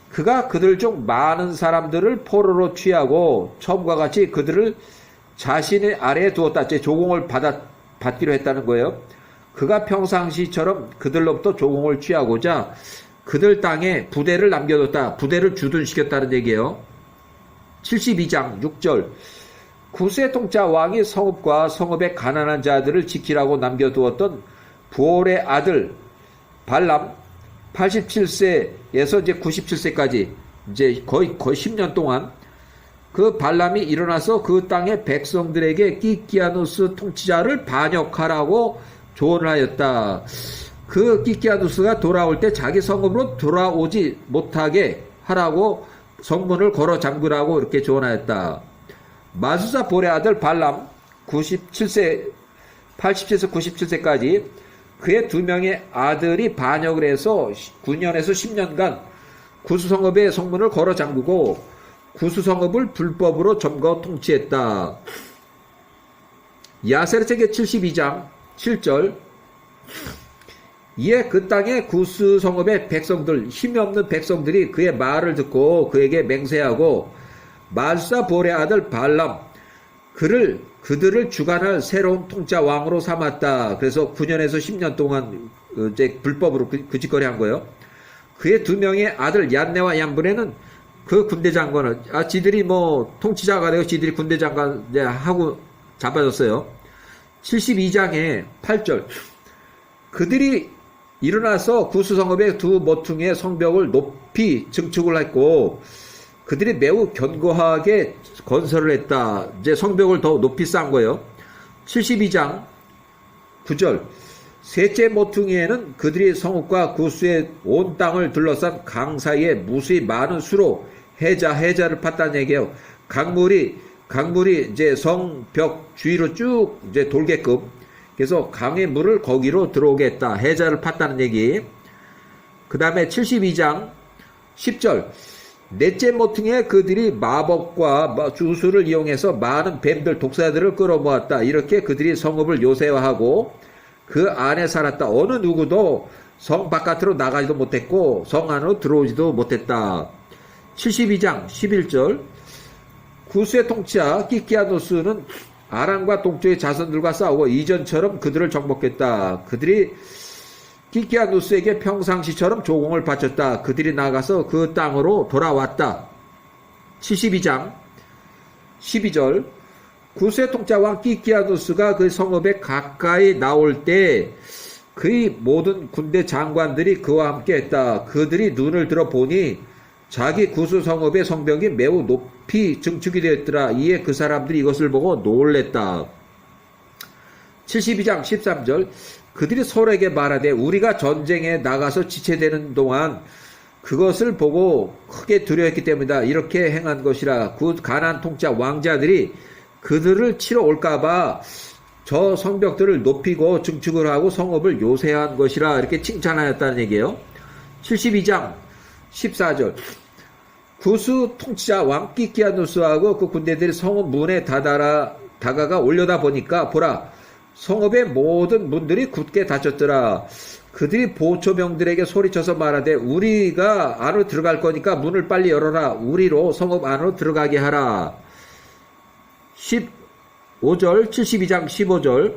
그가 그들 중 많은 사람들을 포로로 취하고 처음과 같이 그들을 자신의 아래에 두었다. 이제 조공을 받기로 했다는 거예요. 그가 평상시처럼 그들로부터 조공을 취하고자 그들 땅에 부대를 남겨뒀다. 부대를 주둔시켰다는 얘기예요. 72장 6절 구스의 통짜 왕이 성읍과 성읍의 가난한 자들을 지키라고 남겨두었던 부올의 아들 발람 87세에서 이제 97세까지 이제 거의 10년 동안 그 발람이 일어나서 그 땅의 백성들에게 키키아누스 통치자를 반역하라고 조언을 하였다. 그 키키아누스가 돌아올 때 자기 성읍으로 돌아오지 못하게 하라고 성문을 걸어 잠그라고 이렇게 조언하였다. 마수사 볼의 아들 발람 87세 87세에서 97세까지 그의 두 명의 아들이 반역을 해서 9년에서 10년간 구수성읍의 성문을 걸어 잠그고 구수성읍을 불법으로 점거 통치했다. 야세르책의 72장 7절 이에 그 땅의 구스성읍의 백성들 힘이 없는 백성들이 그의 말을 듣고 그에게 맹세하고 마수사 볼의 아들 발람 그들을 주관할 새로운 통짜 왕으로 삼았다. 그래서 9년에서 10년 동안 이제 불법으로 그 짓거리 한 거예요. 그의 두 명의 아들 얀네와 얀브레는 그 군대 장관을 지들이 뭐 통치자가 되고 지들이 군대 장관 하고 잡아줬어요. 72장에 8절 그들이 일어나서 구스성읍의 두 모퉁이의 성벽을 높이 증축을 했고 그들이 매우 견고하게 건설을 했다. 이제 성벽을 더 높이 쌓은 거예요. 72장 9절 셋째 모퉁이에는 그들이 성읍과 구스의 온 땅을 둘러싼 강 사이에 무수히 많은 수로 해자를 팠다는 얘기예요. 강물이 이제 성벽 주위로 쭉 이제 돌게끔 그래서 강의 물을 거기로 들어오게 했다. 해자를 팠다는 얘기. 그 다음에 72장 10절 넷째 모퉁이에 그들이 마법과 주술을 이용해서 많은 뱀들 독사들을 끌어모았다. 이렇게 그들이 성읍을 요새화하고 그 안에 살았다. 어느 누구도 성 바깥으로 나가지도 못했고 성 안으로 들어오지도 못했다. 72장 11절 구스의 통치자 키키아누스는 아람과 동쪽의 자손들과 싸우고 이전처럼 그들을 정복했다. 그들이 키키아누스에게 평상시처럼 조공을 바쳤다. 그들이 나가서 그 땅으로 돌아왔다. 72장 12절 구스의 통치자왕 키키아누스가 그 성읍에 가까이 나올 때 그의 모든 군대 장관들이 그와 함께 했다. 그들이 눈을 들어 보니 자기 구스 성읍의 성벽이 매우 높이 증축이 되었더라. 이에 그 사람들이 이것을 보고 놀랬다. 72장 13절 그들이 서로에게 말하되 우리가 전쟁에 나가서 지체되는 동안 그것을 보고 크게 두려워했기 때문이다. 이렇게 행한 것이라. 그 가나안 통치자 왕자들이 그들을 치러 올까봐 저 성벽들을 높이고 증축을 하고 성읍을 요새한 것이라. 이렇게 칭찬하였다는 얘기예요. 72장 14절 구스 통치자 왕 키키아누스하고 그 군대들이 성읍 문에 다가가 올려다 보니까 보라 성읍의 모든 문들이 굳게 닫혔더라. 그들이 보초병들에게 소리쳐서 말하되 우리가 안으로 들어갈 거니까 문을 빨리 열어라. 우리로 성읍 안으로 들어가게 하라. 15절 72장 15절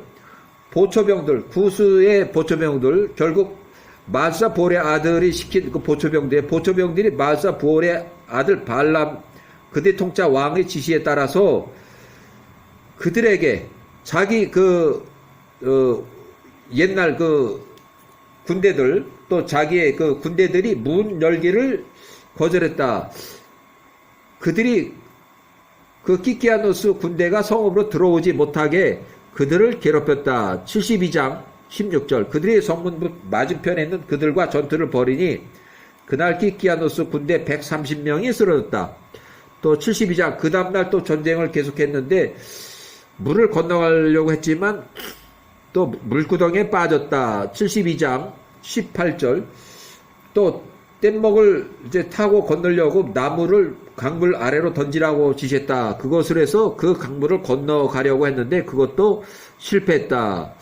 보초병들 구스의 보초병들 결국 마수사 볼의 아들이 시킨 그 보초병들이 마수사 볼의 아들 발람 그들의 통짜 왕의 지시에 따라서 그들에게 자기 옛날 그 군대들 또 자기의 그 군대들이 문 열기를 거절했다. 그들이 그 키키아누스 군대가 성읍으로 들어오지 못하게 그들을 괴롭혔다. 72장 16절 그들이 성문 맞은편에 있는 그들과 전투를 벌이니 그날 키키아누스 군대 130명이 쓰러졌다. 또 72장 그 다음날 또 전쟁을 계속했는데 물을 건너가려고 했지만 또 물구덩이에 빠졌다. 72장 18절 또 뗏목을 이제 타고 건너려고 나무를 강물 아래로 던지라고 지시했다. 그것을 해서 그 강물을 건너가려고 했는데 그것도 실패했다.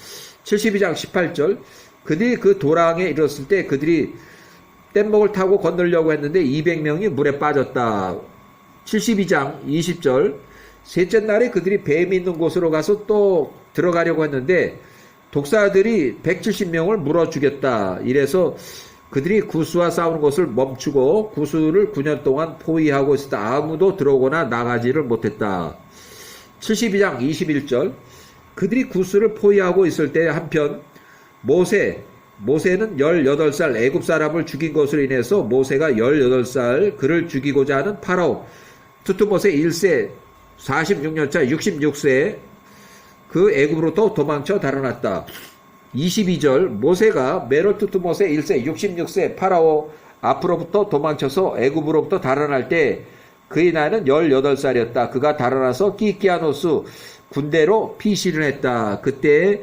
72장 18절. 그들이 그 도랑에 이르렀을 때 그들이 뗏목을 타고 건너려고 했는데 200명이 물에 빠졌다. 72장 20절. 셋째 날에 그들이 뱀이 있는 곳으로 가서 또 들어가려고 했는데 독사들이 170명을 물어 죽였다. 이래서 그들이 구스와 싸우는 것을 멈추고 구스를 9년 동안 포위하고 있었다. 아무도 들어오거나 나가지를 못했다. 72장 21절. 그들이 구스를 포위하고 있을 때 한편 모세는 18살 애굽 사람을 죽인 것으로 인해서 모세가 18살 그를 죽이고자 하는 파라오 투트모세 1세 46년차 66세 그 애굽으로부터 도망쳐 달아났다. 22절. 모세가 메롤 투트모세 1세 66세 파라오 앞으로부터 도망쳐서 애굽으로부터 달아날 때 그의 나이는 18살이었다. 그가 달아나서 키키아노스 군대로 피신을 했다. 그때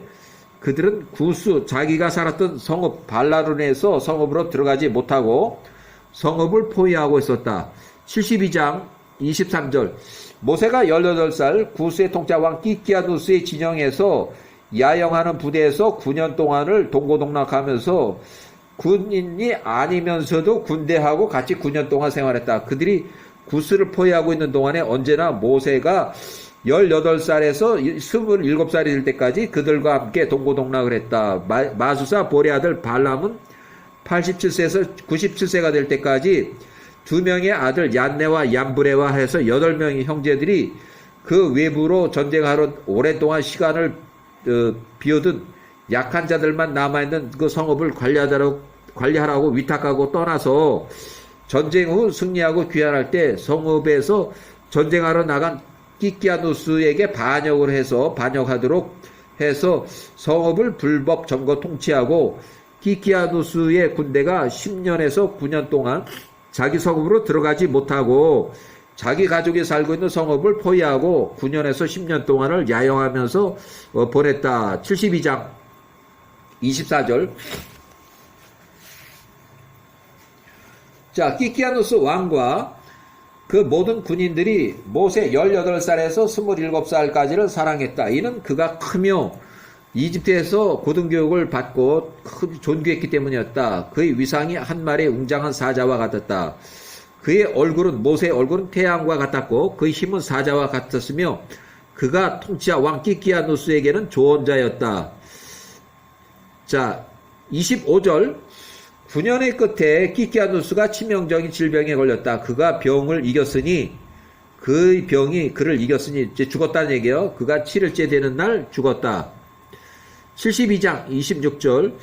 그들은 구스 자기가 살았던 성읍 발라룬에서 성읍으로 들어가지 못하고 성읍을 포위하고 있었다. 72장 23절. 모세가 18살 구스의 통짜왕 키키아누스의 진영에서 야영하는 부대에서 9년 동안을 동고동락하면서 군인이 아니면서도 군대하고 같이 9년 동안 생활했다. 그들이 구스를 포위하고 있는 동안에 언제나 모세가 18살에서 27살이 될 때까지 그들과 함께 동고동락을 했다. 마수사 보리 아들 발람은 87세에서 97세가 될 때까지 두 명의 아들 얀네와 얀브레와 해서 8명의 형제들이 그 외부로 전쟁하러 오랫동안 시간을 비워둔 약한 자들만 남아있는 그 성읍을 관리하라고 위탁하고 떠나서 전쟁 후 승리하고 귀환할 때 성읍에서 전쟁하러 나간 키키아누스에게 반역하도록 해서 성읍을 불법 점거 통치하고 키키아누스의 군대가 10년에서 9년 동안 자기 성읍으로 들어가지 못하고 자기 가족이 살고 있는 성읍을 포위하고 9년에서 10년 동안을 야영하면서 보냈다. 72장 24절. 자, 키키아누스 왕과 그 모든 군인들이 모세 18살에서 27살까지를 사랑했다. 이는 그가 크며 이집트에서 고등교육을 받고 존귀했기 때문이었다. 그의 위상이 한 마리의 웅장한 사자와 같았다. 그의 얼굴은 모세의 얼굴은 태양과 같았고 그의 힘은 사자와 같았으며 그가 통치자 왕 키키아누스에게는 조언자였다. 자, 25절. 9년의 끝에 키키아누스가 치명적인 질병에 걸렸다. 그가 병을 이겼으니 그의 병이 그를 이겼으니 이제 죽었다는 얘기예요. 그가 7일째 되는 날 죽었다. 72장 26절.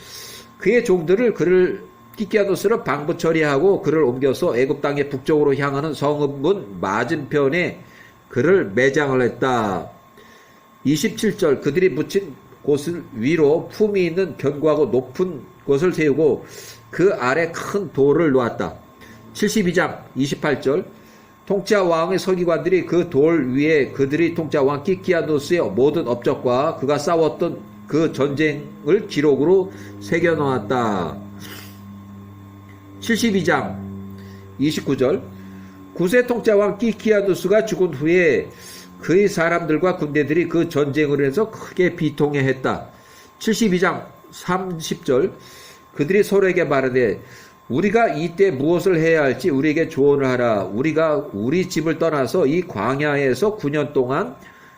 그의 종들을 키키아누스를 방부 처리하고 그를 옮겨서 애굽 땅의 북쪽으로 향하는 성읍문 맞은편에 그를 매장을 했다. 27절. 그들이 묻힌 곳을 위로 품이 있는 견고하고 높은 곳을 세우고 그 아래 큰 돌을 놓았다. 72장 28절. 통치자 왕의 서기관들이 그 돌 위에 그들이 통치자 왕 키키아누스의 모든 업적과 그가 싸웠던 그 전쟁을 기록으로 새겨놓았다. 72장 29절. 구세 통치자 왕 키키아누스가 죽은 후에 그의 사람들과 군대들이 그 전쟁으로 해서 크게 비통해했다. 72장 30절. 그들이 서로에게 말하되 우리가 이때 무엇을 해야 할지 우리에게 조언을 하라. 우리가 우리 집을 떠나서 이 광야에서 9년 동안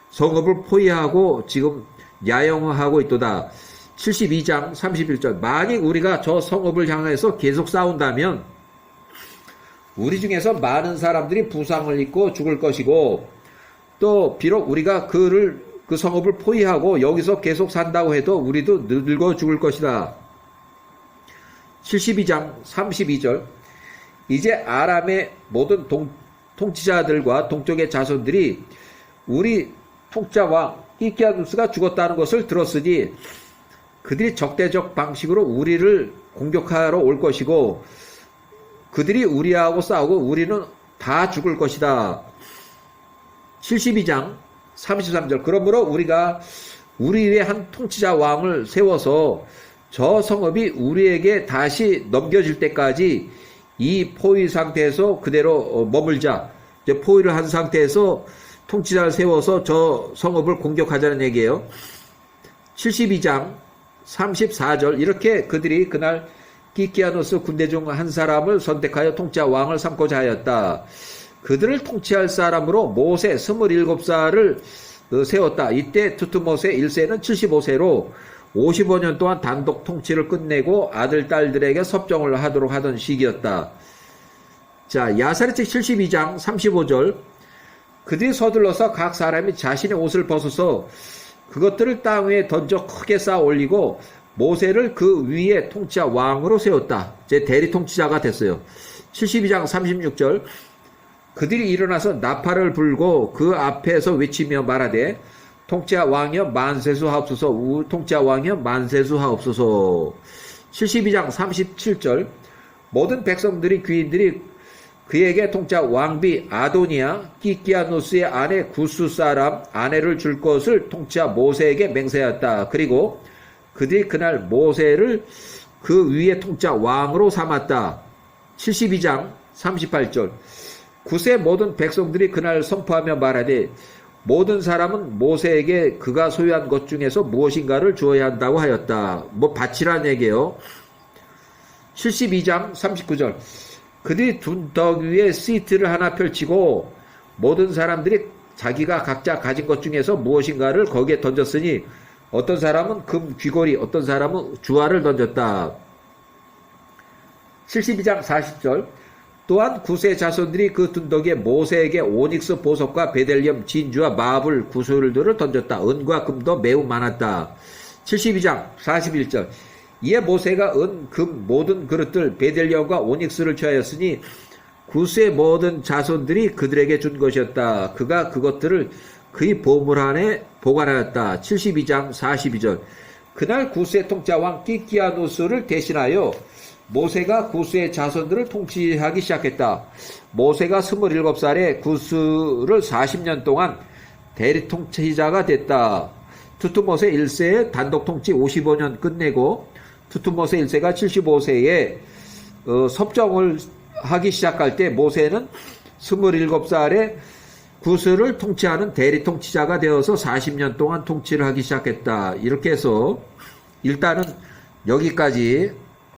성읍을 포위하고 지금 야영하고 있도다. 72장 31절. 만약 우리가 저 성읍을 향해서 계속 싸운다면 우리 중에서 많은 사람들이 부상을 입고 죽을 것이고 또 비록 우리가 그 성읍을 포위하고 여기서 계속 산다고 해도 우리도 늙어 죽을 것이다. 72장 32절. 이제 아람의 모든 통치자들과 동쪽의 자손들이 우리 통치자 왕 키키아누스가 죽었다는 것을 들었으니 그들이 적대적 방식으로 우리를 공격하러 올 것이고 그들이 우리하고 싸우고 우리는 다 죽을 것이다. 72장 33절. 그러므로 우리가 우리 위에 한 통치자 왕을 세워서 저 성읍이 우리에게 다시 넘겨질 때까지 이 포위 상태에서 그대로 머물자. 이제 포위를 한 상태에서 통치자를 세워서 저 성읍을 공격하자는 얘기예요. 72장 34절 이렇게 그들이 그날 기키아노스 군대 중 한 사람을 선택하여 통치자 왕을 삼고자 하였다. 그들을 통치할 사람으로 모세 27살을 세웠다. 이때 투트모세 1세는 75세로 55년 동안 단독 통치를 끝내고 아들, 딸들에게 섭정을 하도록 하던 시기였다. 자, 야사리책 72장 35절 그들이 서둘러서 각 사람이 자신의 옷을 벗어서 그것들을 땅 위에 던져 크게 쌓아 올리고 모세를 그 위에 통치자 왕으로 세웠다. 이제 대리 통치자가 됐어요. 72장 36절 그들이 일어나서 나팔을 불고 그 앞에서 외치며 말하되 통치자 왕이여 만세수 하옵소서. 통치자 왕이여 만세수 하옵소서. 72장 37절 모든 백성들이 귀인들이 그에게 통치자 왕비 아도니아 기키아노스의 아내 구스 사람 아내를 줄 것을 통치자 모세에게 맹세하였다. 그리고 그들이 그날 모세를 그 위에 통치자 왕으로 삼았다. 72장 38절 구스의 모든 백성들이 그날 선포하며 말하되 모든 사람은 모세에게 그가 소유한 것 중에서 무엇인가를 주어야 한다고 하였다. 뭐 바치란 얘기예요. 72장 39절 그들이 둔덕 위에 시트를 하나 펼치고 모든 사람들이 자기가 각자 가진 것 중에서 무엇인가를 거기에 던졌으니 어떤 사람은 금 귀걸이, 어떤 사람은 주화를 던졌다. 72장 40절 또한 구스의 자손들이 그 둔덕에 모세에게 오닉스 보석과 베델리엄 진주와 마블 구슬들을 던졌다. 은과 금도 매우 많았다. 72장 41절 이에 모세가 은, 금 모든 그릇들 베델리엄과 오닉스를 취하였으니 구스의 모든 자손들이 그들에게 준 것이었다. 그가 그것들을 그의 보물 안에 보관하였다. 72장 42절 그날 구스의 통치자 왕 기키아노스를 대신하여 모세가 구스의 자손들을 통치하기 시작했다. 모세가 27살에 구스를 40년 동안 대리 통치자가 됐다. 투투모세 1세의 단독 통치 55년 끝내고 투투모세 1세가 75세에 섭정을 하기 시작할 때 모세는 27살에 구스를 통치하는 대리 통치자가 되어서 40년 동안 통치를 하기 시작했다. 이렇게 해서 일단은 여기까지